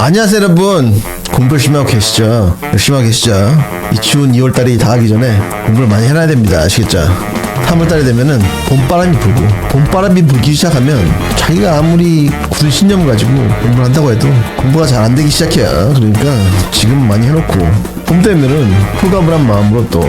안녕하세요 여러분. 공부 열심히 하고 계시죠? 열심히 하고 계시죠? 이 추운 2월달이 다 가기 전에 공부를 많이 해놔야 됩니다. 아시겠죠? 3월달이 되면은 봄바람이 불고, 봄바람이 불기 시작하면 자기가 아무리 굳은 신념을 가지고 공부를 한다고 해도 공부가 잘 안 되기 시작해요. 그러니까 지금 많이 해놓고 봄 되면은 홀가분한 마음으로 또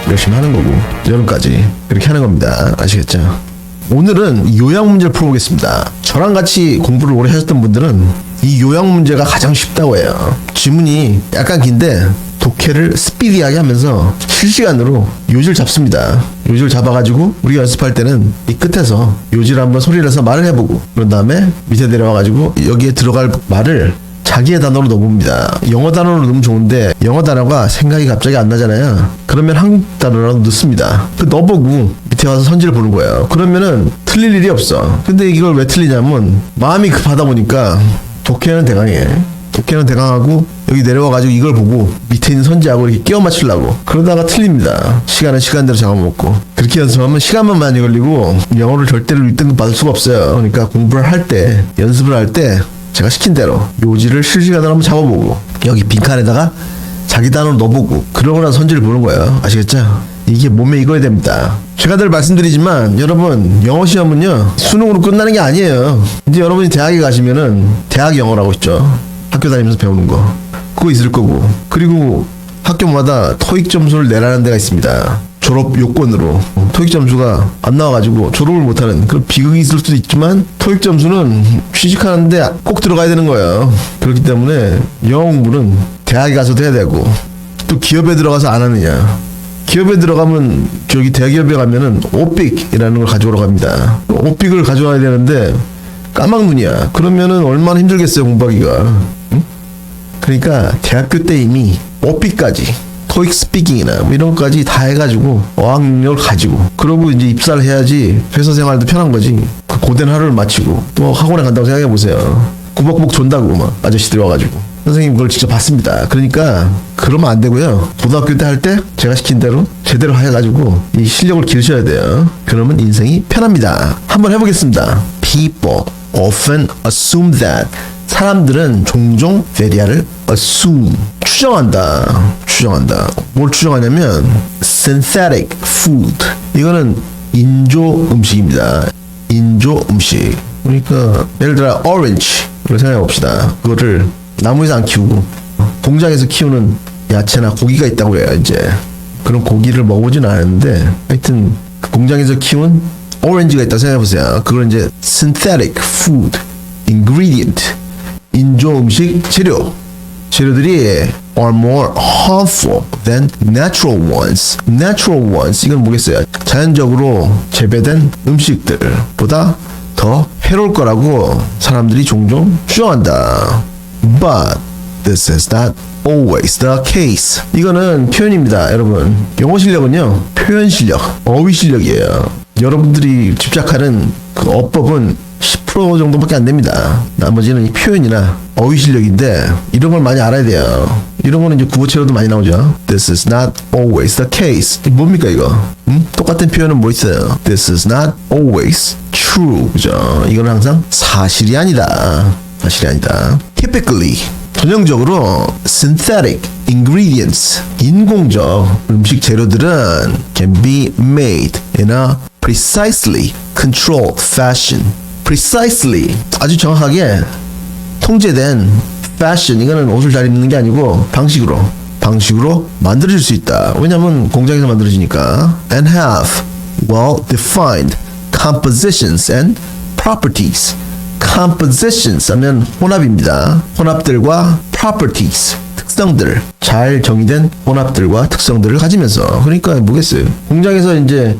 열심히 하는 거고, 여름까지 그렇게 하는 겁니다. 아시겠죠? 오늘은 요약 문제를 풀어보겠습니다. 저랑 같이 공부를 오래 하셨던 분들은 이 요약 문제가 가장 쉽다고 해요. 지문이 약간 긴데 독해를 스피디하게 하면서 실시간으로 요지를 잡습니다. 요지를 잡아가지고 우리가 연습할 때는 이 끝에서 요지를 한번 소리를 내서 말을 해보고, 그런 다음에 밑에 내려와가지고 여기에 들어갈 말을 자기의 단어로 넣어봅니다. 영어 단어로 넣으면 좋은데 영어 단어가 생각이 갑자기 안 나잖아요. 그러면 한국 단어로 넣습니다. 그 넣어보고 밑에 와서 선지를 보는 거예요. 그러면은 틀릴 일이 없어. 근데 이걸 왜 틀리냐면 마음이 급하다 보니까 독해는 대강해. 독해는 대강하고 여기 내려와가지고 이걸 보고 밑에 있는 선지하고 이렇게 끼워 맞추려고 그러다가 틀립니다. 시간은 시간대로 잡아먹고. 그렇게 연습하면 시간만 많이 걸리고 영어를 절대로 1등급 받을 수가 없어요. 그러니까 공부를 할 때, 연습을 할 때 제가 시킨 대로 요지를 실시간으로 한번 잡아보고 여기 빈칸에다가 자기 단어로 넣어보고 그러고 나서 선지를 보는 거예요. 아시겠죠? 이게 몸에 익어야 됩니다. 제가 늘 말씀드리지만 여러분, 영어 시험은요 수능으로 끝나는 게 아니에요. 이제 여러분이 대학에 가시면은 대학 영어라고 있죠. 학교 다니면서 배우는 거 그거 있을 거고, 그리고 학교마다 토익 점수를 내라는 데가 있습니다. 졸업 요건으로 토익 점수가 안 나와가지고 졸업을 못하는 그런 비극이 있을 수도 있지만 토익 점수는 취직하는데 꼭 들어가야 되는 거예요. 그렇기 때문에 영어 공부는 대학에 가서도 해야 되고, 또 기업에 들어가서 안 하느냐, 기업에 들어가면 저기 대기업에 가면은 오픽이라는 걸 가져오러 갑니다. 오픽을 가져와야 되는데 까막눈이야. 그러면은 얼마나 힘들겠어요 공부하기가. 응? 그러니까 대학교 때 이미 오픽까지, 토익 스피킹이나 뭐 이런 것까지 다 해가지고 어학 능력을 가지고, 그러고 이제 입사를 해야지 회사 생활도 편한 거지. 그 고된 하루를 마치고 또 학원에 간다고 생각해 보세요. 구벅구벅 존다고 막 아저씨들 와가지고. 선생님 그걸 직접 봤습니다. 그러니까 그러면 안 되고요. 고등학교 때 할 때 제가 시킨 대로 제대로 해가지고 이 실력을 기르셔야 돼요. 그러면 인생이 편합니다. 한번 해보겠습니다. People often assume that. 사람들은 종종 varia를 assume, 추정한다. 뭘 추정하냐면 synthetic food. 이거는 인조 음식입니다. 인조 음식. 그러니까 예를 들어 orange를 생각해 봅시다. 그거를 나무에서 안 키우고 공장에서 키우는 야채나 고기가 있다고 해요. 이제 그런 고기를 먹어보지는 않았는데 하여튼 그 공장에서 키운 오렌지가 있다고 생각해보세요. 그걸 이제 synthetic food ingredient, 인조 음식 재료들이 are more harmful than natural ones. natural ones 이건 뭐겠어요? 자연적으로 재배된 음식들보다 더 해로울 거라고 사람들이 종종 추정한다. But this is not always the case. 이거는 표현입니다, 여러분. 영어 실력은요, 표현 실력, 어휘 실력이에요. 여러분들이 집착하는 그 어법은 10% 정도밖에 안 됩니다. 나머지는 이 표현이나 어휘 실력인데 이런 걸 많이 알아야 돼요. 이런 거는 이제 국어체로도 많이 나오죠. This is not always the case. 뭡니까 이거? 똑같은 표현은 뭐 있어요? This is not always true. 그죠? 이건 항상 사실이 아니다. Typically, 전형적으로 synthetic ingredients, 인공적 음식 재료들은 can be made in a precisely controlled fashion. precisely, 아주 정확하게 통제된 fashion, 이거는 옷을 잘 입는 게 아니고 방식으로 만들어질 수 있다. 왜냐면 공장에서 만들어지니까. and have well-defined compositions and properties. compositions 하면 혼합입니다. 혼합들과 properties, 특성들, 잘 정의된 혼합들과 특성들을 가지면서. 그러니까 뭐겠어요? 공장에서 이제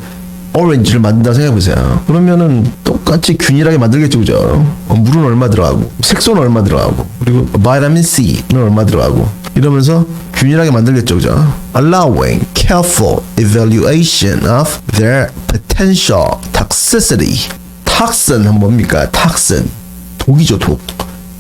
오렌지를 만든다고 생각해보세요. 그러면은 똑같이 균일하게 만들겠죠, 그죠? 물은 얼마 들어가고, 색소는 얼마 들어가고, 그리고 바이타민 C는 얼마 들어가고, 이러면서 균일하게 만들겠죠, 그죠? Allowing careful evaluation of their potential toxicity. 탁슨 은 뭡니까? 탁슨, 독이죠, 독.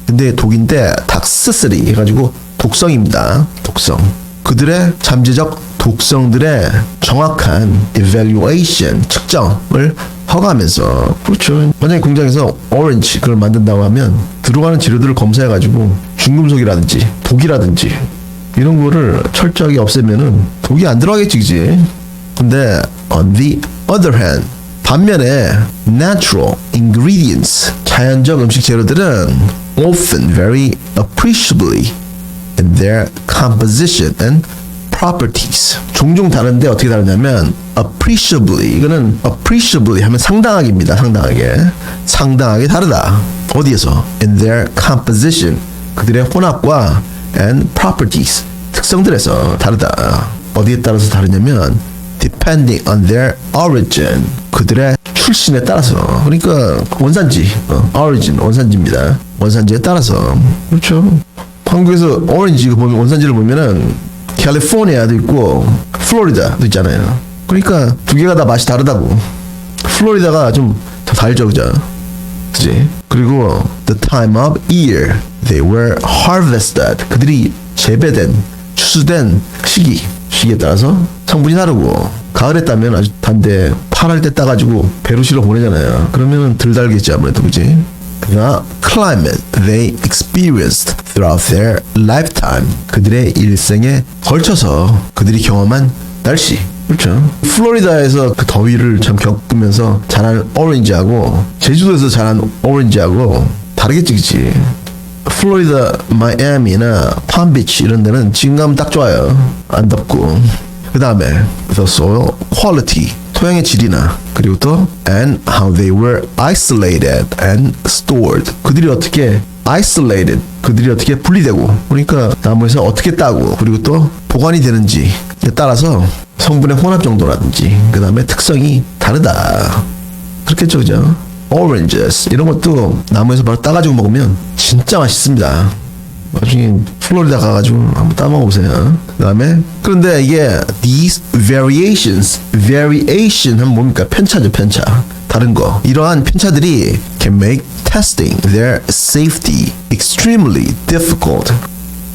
근데 독인데 toxicity 해가지고 독성입니다. 독성. 그들의 잠재적 독성들의 정확한 evaluation, 측정을 허가하면서, 그렇죠. 만약에 공장에서 오렌지 그걸 만든다고 하면 들어가는 재료들을 검사해가지고 중금속이라든지 독이라든지 이런 거를 철저하게 없애면은 독이 안 들어가겠지, 그지? 근데 on the other hand, 반면에 natural ingredients, 자연적 음식 재료들은 often very appreciably in their composition and properties. 종종 다른데 어떻게 다르냐면 appreciably, 이거는 appreciably 하면 상당하게입니다. 상당하게 다르다. 어디에서? in their composition, 그들의 혼합과 and properties, 특성들에서 다르다. 어디에 따라서 다르냐면 depending on their origin, 그들의 출신에 따라서. 그러니까 원산지, origin, 원산지입니다. 원산지에 따라서. 그렇죠. 한국에서 오렌지 보면, 원산지를 보면은 캘리포니아도 있고 플로리다도 있잖아요. 그러니까 두 개가 다 맛이 다르다고. 플로리다가 좀 더 달죠, 그죠? 그치? 그리고 the time of year they were harvested, 그들이 재배된, 추수된 시기에 따라서 성분이 다르고, 가을에 따면 아주 단데 8월 때 따가지고 배로 실어 보내잖아요. 그러면 덜 달겠지 아무래도, 그지? The climate they experienced throughout their lifetime, 그들의 일생에 걸쳐서 그들이 경험한 날씨. 그렇죠. 플로리다에서 그 더위를 참 겪으면서 자란 오렌지하고 제주도에서 자란 오렌지하고 다르겠지, 그치? 플로리다, 마이애미나 팜비치 이런 데는 지금 가면 딱 좋아요. 안 덥고. 그 다음에 the soil quality, 토양의 질이나, 그리고 또 and how they were isolated and stored, 그들이 어떻게 isolated, 그들이 어떻게 분리되고, 그러니까 나무에서 어떻게 따고, 그리고 또 보관이 되는지에 따라서 성분의 혼합 정도라든지 그 다음에 특성이 다르다. 그렇겠죠, 그죠? oranges 이런 것도 나무에서 바로 따가지고 먹으면 진짜 맛있습니다. 나중에 플로리다 가가지고 한번 따먹어보세요. 그 다음에, 그런데 이게 these variation 하면 뭡니까? 편차죠, 편차. 다른 거. 이러한 편차들이 can make testing their safety extremely difficult.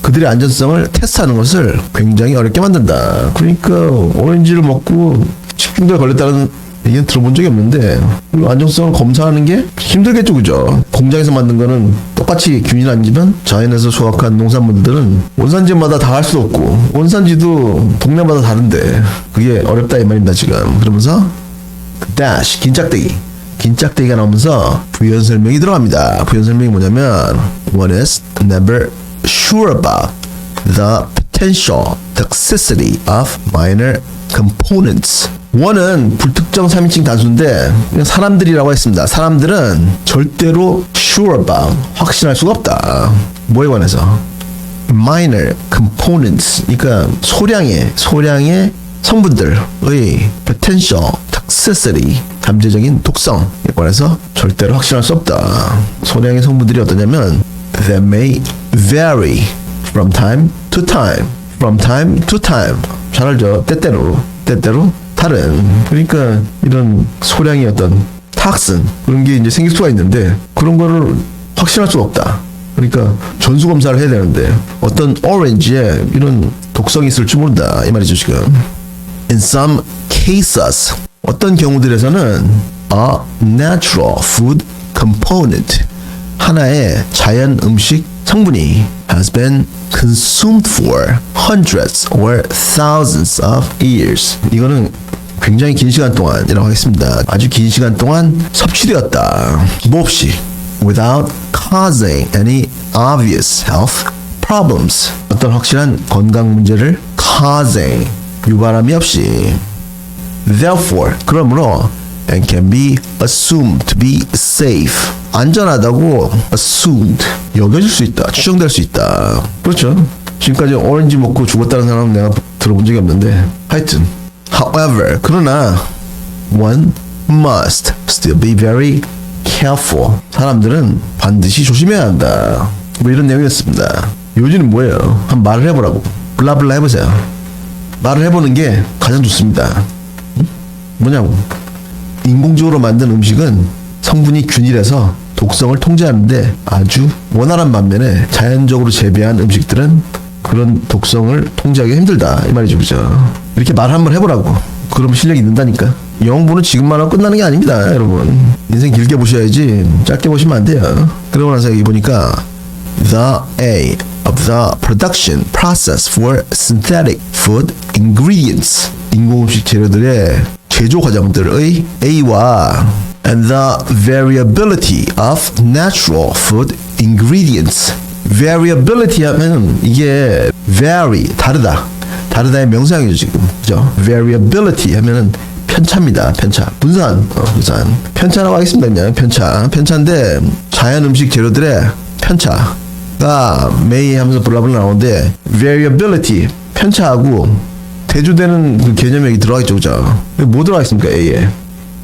그들의 안전성을 테스트하는 것을 굉장히 어렵게 만든다. 그러니까 오렌지를 먹고 식중독에 걸렸다는 얘기는 들어본 적이 없는데, 안정성을 검사하는 게 힘들겠죠, 그죠? 공장에서 만든 거는 똑같이 균일 아니지만 자연에서 수확한 농산물들은 원산지마다 다 할 수 없고, 원산지도 동네마다 다른데 그게 어렵다 이 말입니다 지금. 그러면서 dash, 긴짝대기가 나오면서 부연 설명이 들어갑니다. 부연 설명이 뭐냐면 one is never sure about the potential toxicity of minor components. 원은 불특정 3인칭 단수인데 그냥 사람들이라고 했습니다. 사람들은 절대로 sure about, 확신할 수가 없다. 뭐에 관해서? minor components, 그러니까 소량의 성분들의 potential toxicity, 잠재적인 독성에 관해서 절대로 확신할 수 없다. 소량의 성분들이 어떠냐면 that may vary from time to time. 잘 알죠? 때때로 다른. 그러니까 이런 소량의 어떤 탁슨 그런 게 이제 생길 수가 있는데 그런 거를 확신할 수가 없다. 그러니까 전수 검사를 해야 되는데 어떤 오렌지에 이런 독성이 있을 줄 모른다 이 말이죠 지금. In some cases, 어떤 경우들에서는 a natural food component, 하나의 자연 음식 성분이 has been consumed for hundreds or thousands of years. 이거는 굉장히 긴 시간 동안이라고 하겠습니다. 아주 긴 시간 동안 섭취되었다. 뭐 없이 without causing any obvious health problems. 어떤 확실한 건강 문제를 causing, 유발함이 없이. Therefore, 그러므로 and can be assumed to be safe. 안전하다고 assumed, 여겨질 수 있다, 추정될 수 있다. 그렇죠. 지금까지 오렌지 먹고 죽었다는 사람은 내가 들어본 적이 없는데 하여튼 however, 그러나 one must still be very careful. 사람들은 반드시 조심해야 한다. 뭐 이런 내용이었습니다. 요지는 뭐예요? 한번 말을 해보라고. 블라블라 해보세요. 말을 해보는 게 가장 좋습니다. 뭐냐고. 인공적으로 만든 음식은 성분이 균일해서 독성을 통제하는데 아주 원활한 반면에 자연적으로 재배한 음식들은 그런 독성을 통제하기 힘들다 이 말이죠, 그죠? 이렇게 말 한번 해보라고. 그럼 실력이 는다니까. 영어 공부는 지금만 하고 끝나는 게 아닙니다, 여러분. 인생 길게 보셔야지 짧게 보시면 안 돼요. 그러고 나서 여기 보니까 the A of the production process for synthetic food ingredients, 인공음식 재료들의 제조 과정들의 A와 and the variability of natural food ingredients. variability 하면 이게 vary, 다르다의 명사형이죠 지금, 그죠? variability 하면은 편차입니다. 편차, 분산, 분산. 편차라고 하겠습니다. 그냥 편차인데 자연 음식 재료들의 편차가 may 하면서 블라블라 나오는데 variability, 편차하고 대조되는 그 개념이 여기 들어가 있죠, 그죠? 뭐 들어가 있습니까, A에?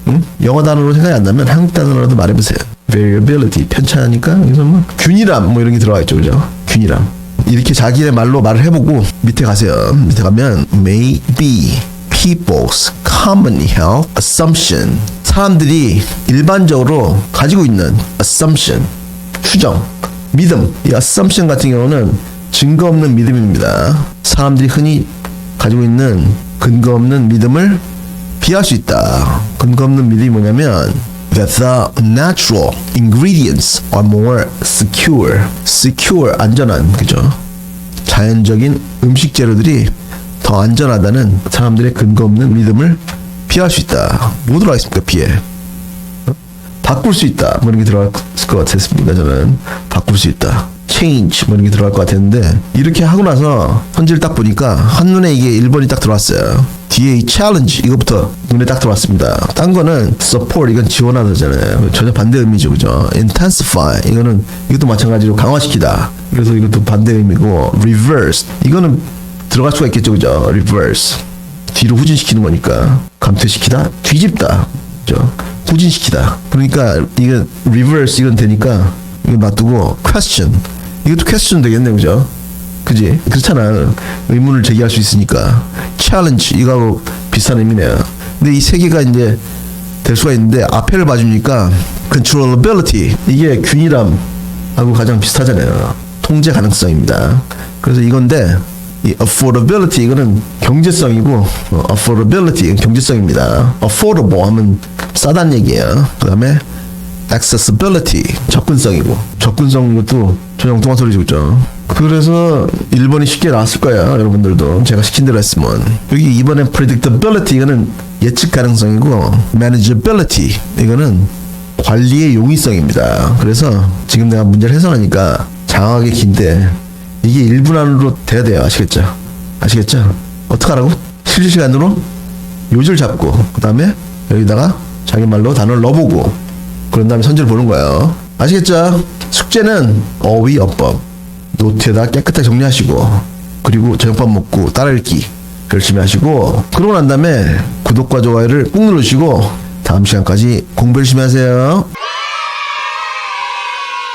응? 영어 단어로 생각이 안 나면 한국 단어로도 말해보세요. variability, 편차니까 여기서 뭐 균일함 뭐 이런 게 들어가 있죠, 그죠? 균일함. 이렇게 자기의 말로 말을 해보고 밑에 가세요. 밑에 가면 may be people's common health assumption, 사람들이 일반적으로 가지고 있는 assumption, 추정, 믿음. 이 assumption 같은 경우는 증거 없는 믿음입니다. 사람들이 흔히 가지고 있는 근거 없는 믿음을 비할 수 있다. 근거 없는 믿음이 뭐냐면 that the natural ingredients are more secure. secure, 안전한, 그죠? 자연적인 음식 재료들이 더 안전하다는 사람들의 근거 없는 믿음을 피할 수 있다. 뭐 들어가 있습니까? 피해. 바꿀 수 있다. 뭐 이런 게 들어갈 것 같았습니다. 저는 바꿀 수 있다. change 뭐 이런 게 들어갈 것 같았는데 이렇게 하고 나서 현지를 딱 보니까 한눈에 이게 1번이 딱 들어왔어요. 뒤에 이 challenge 이것부터 눈에 딱 들어왔습니다. 딴 거는 support 이건 지원하다잖아요. 전혀 반대 의미죠, 그죠? intensify 이거는 이것도 마찬가지로 강화시키다. 그래서 이것도 반대 의미고 reverse 이거는 들어갈 수가 있겠죠, 그죠? reverse 뒤로 후진시키는 거니까 감퇴시키다, 뒤집다, 그죠? 후진시키다. 그러니까 이거 reverse 이건 되니까 이거 놔두고 question 이것도 question 되겠네, 그죠? 그지? 그렇잖아. 의문을 제기할 수 있으니까. challenge 이거하고 비슷한 의미네요. 근데 이 세 개가 이제 될 수가 있는데 앞에를 봐주니까 controllability 이게 균일함하고 가장 비슷하잖아요. 통제 가능성입니다. 그래서 이건데 이 affordability 이거는 경제성이고 affordability 경제성입니다. affordable 하면 싸단 얘기예요. 그 다음에 accessibility 접근성이고 접근성 이것도 전혀 엉뚱한 소리죠, 그죠? 그래서 1번이 쉽게 나왔을 거예요. 여러분들도 제가 시킨 대로 했으면. 여기 2번엔 predictability 이거는 예측 가능성이고 manageability 이거는 관리의 용이성입니다. 그래서 지금 내가 문제를 해석하니까 장하게 긴데 이게 1분 안으로 돼야 돼요. 아시겠죠? 아시겠죠? 어떡하라고? 실시간으로 요지를 잡고 그 다음에 여기다가 자기 말로 단어를 넣어보고 그런 다음에 선지를 보는 거예요. 아시겠죠? 숙제는 어휘, 어법 노트에다 깨끗하게 정리하시고 그리고 저녁밥 먹고 따라 읽기 열심히 하시고 그러고 난 다음에 구독과 좋아요를 꾹 누르시고 다음 시간까지 공부 열심히 하세요.